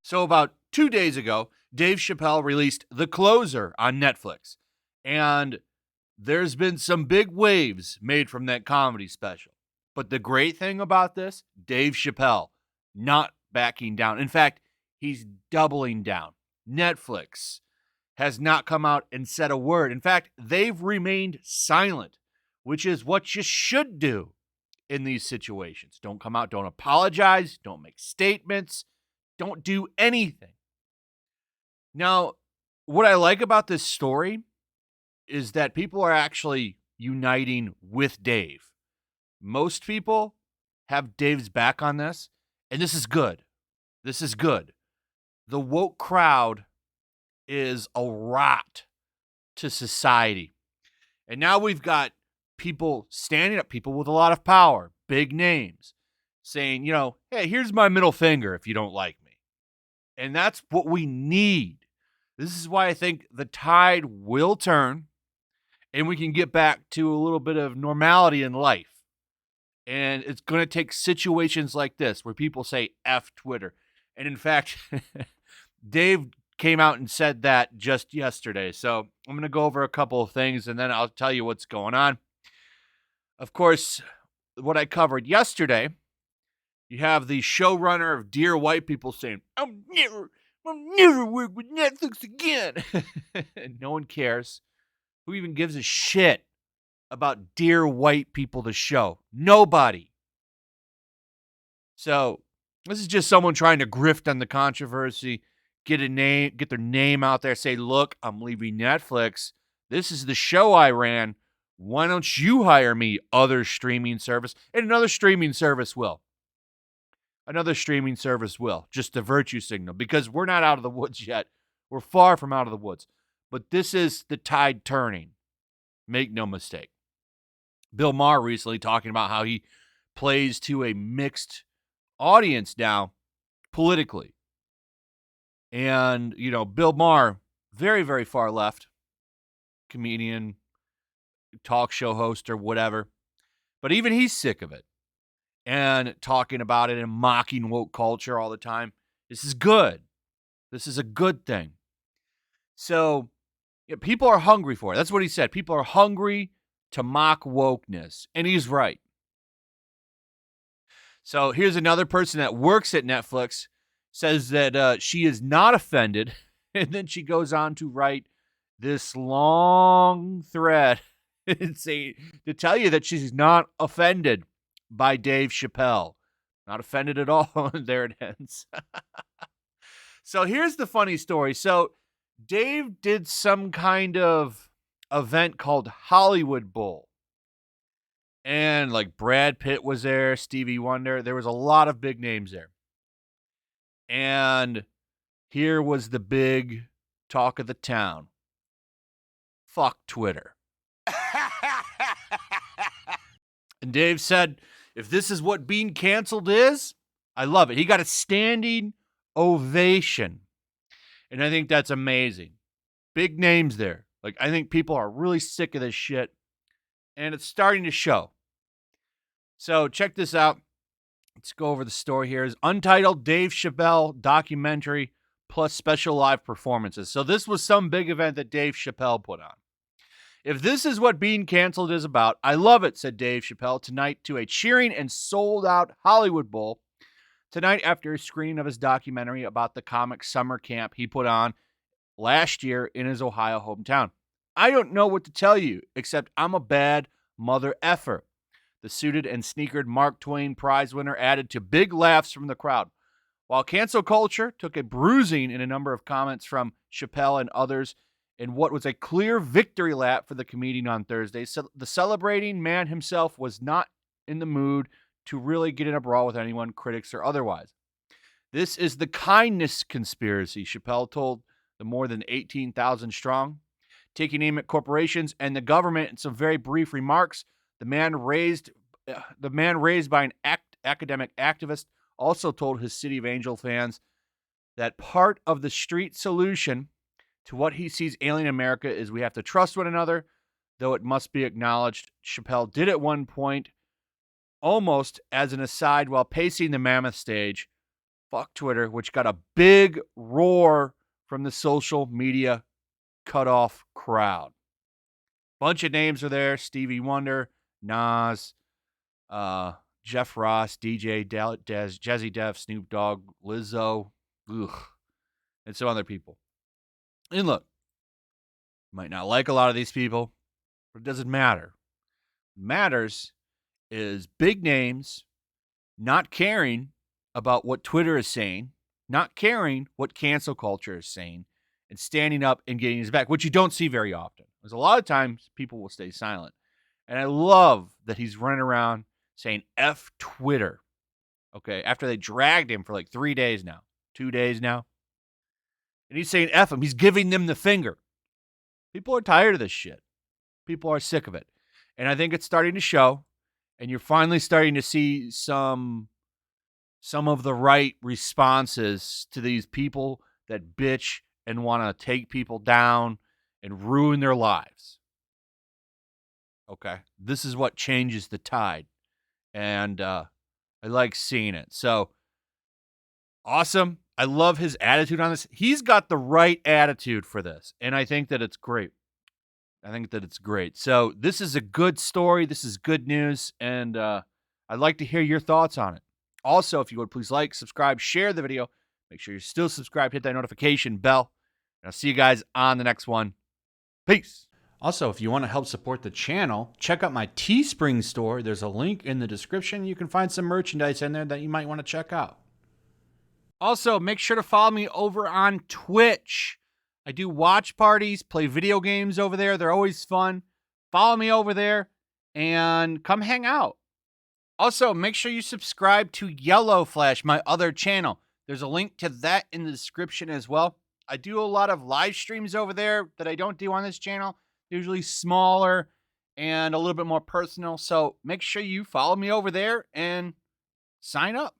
So about 2 days ago, Dave Chappelle released The Closer on Netflix. And there's been some big waves made from that comedy special. But the great thing about this, Dave Chappelle not backing down. In fact, he's doubling down. Netflix has not come out and said a word. In fact, they've remained silent, which is what you should do in these situations. Don't come out, don't apologize, don't make statements, don't do anything. Now, what I like about this story is that people are actually uniting with Dave. Most people have Dave's back on this, and this is good. This is good. The woke crowd is a rot to society. And now we've got people standing up, people with a lot of power, big names, saying, hey, here's my middle finger if you don't like me. And that's what we need. This is why I think the tide will turn and we can get back to a little bit of normality in life. And it's going to take situations like this where people say F Twitter. And in fact, Dave came out and said that just yesterday. So I'm going to go over a couple of things and then I'll tell you what's going on. Of course, what I covered yesterday, you have the showrunner of Dear White People saying, I'll never work with Netflix again. No one cares. Who even gives a shit about Dear White People, the show? Nobody. So this is just someone trying to grift on the controversy, get their name out there, say, look, I'm leaving Netflix. This is the show I ran. Why don't you hire me, other streaming service? And another streaming service will. Another streaming service will. Just a virtue signal, because we're not out of the woods yet. We're far from out of the woods. But this is the tide turning. Make no mistake. Bill Maher recently talking about how he plays to a mixed audience now politically. And, Bill Maher, very, very far left, comedian, talk show host or whatever. But even he's sick of it and talking about it and mocking woke culture all the time. This is good. This is a good thing. So people are hungry for it. That's what he said. People are hungry to mock wokeness. And he's right. So here's another person that works at Netflix, says that she is not offended. And then she goes on to write this long thread and to tell you that she's not offended by Dave Chappelle. Not offended at all. There it ends. So here's the funny story. So Dave did some kind of event called Hollywood Bowl. And like Brad Pitt was there, Stevie Wonder. There was a lot of big names there. And here was the big talk of the town. Fuck Twitter. And Dave said, if this is what being canceled is, I love it. He got a standing ovation. And I think that's amazing. Big names there. Like, I think people are really sick of this shit. And it's starting to show. So check this out. Let's go over the story here. Is Untitled Dave Chappelle documentary plus special live performances. So this was some big event that Dave Chappelle put on. If this is what being canceled is about, I love it, said Dave Chappelle tonight to a cheering and sold-out Hollywood Bowl. Tonight after a screening of his documentary about the comic summer camp he put on last year in his Ohio hometown. I don't know what to tell you, except I'm a bad mother effer. The suited and sneakered Mark Twain Prize winner added to big laughs from the crowd. While cancel culture took a bruising in a number of comments from Chappelle and others in what was a clear victory lap for the comedian on Thursday, so the celebrating man himself was not in the mood to really get in a brawl with anyone, critics or otherwise. This is the kindness conspiracy, Chappelle told the more than 18,000 strong. Taking aim at corporations and the government in some very brief remarks, the man raised by an academic activist also told his City of Angel fans that part of the street solution to what he sees ailing America is we have to trust one another. though it must be acknowledged, Chappelle did at one point, almost as an aside while pacing the Mammoth stage, fuck Twitter, which got a big roar from the social media cutoff crowd. Bunch of names are there: Stevie Wonder, Nas, Jeff Ross, DJ Dez, Jazzy Def, Snoop Dogg, Lizzo, and some other people. And look, you might not like a lot of these people, but it doesn't matter. What matters is big names not caring about what Twitter is saying, not caring what cancel culture is saying, and standing up and getting his back, which you don't see very often. Because a lot of times people will stay silent. And I love that he's running around saying F Twitter. Okay, after they dragged him for like 3 days now, 2 days now. And he's saying F him. He's giving them the finger. People are tired of this shit. People are sick of it. And I think it's starting to show. And you're finally starting to see some of the right responses to these people that bitch and want to take people down and ruin their lives. Okay, this is what changes the tide. And I like seeing it. So, awesome. I love his attitude on this. He's got the right attitude for this. And I think that it's great. So, this is a good story. This is good news. And I'd like to hear your thoughts on it. Also, if you would, please like, subscribe, share the video. Make sure you're still subscribed. Hit that notification bell. And I'll see you guys on the next one. Peace. Also, if you want to help support the channel, check out my Teespring store. There's a link in the description. You can find some merchandise in there that you might want to check out. Also, make sure to follow me over on Twitch. I do watch parties, play video games over there. They're always fun. Follow me over there and come hang out. Also, make sure you subscribe to YellowFlash, my other channel. There's a link to that in the description as well. I do a lot of live streams over there that I don't do on this channel. Usually smaller and a little bit more personal. So make sure you follow me over there and sign up.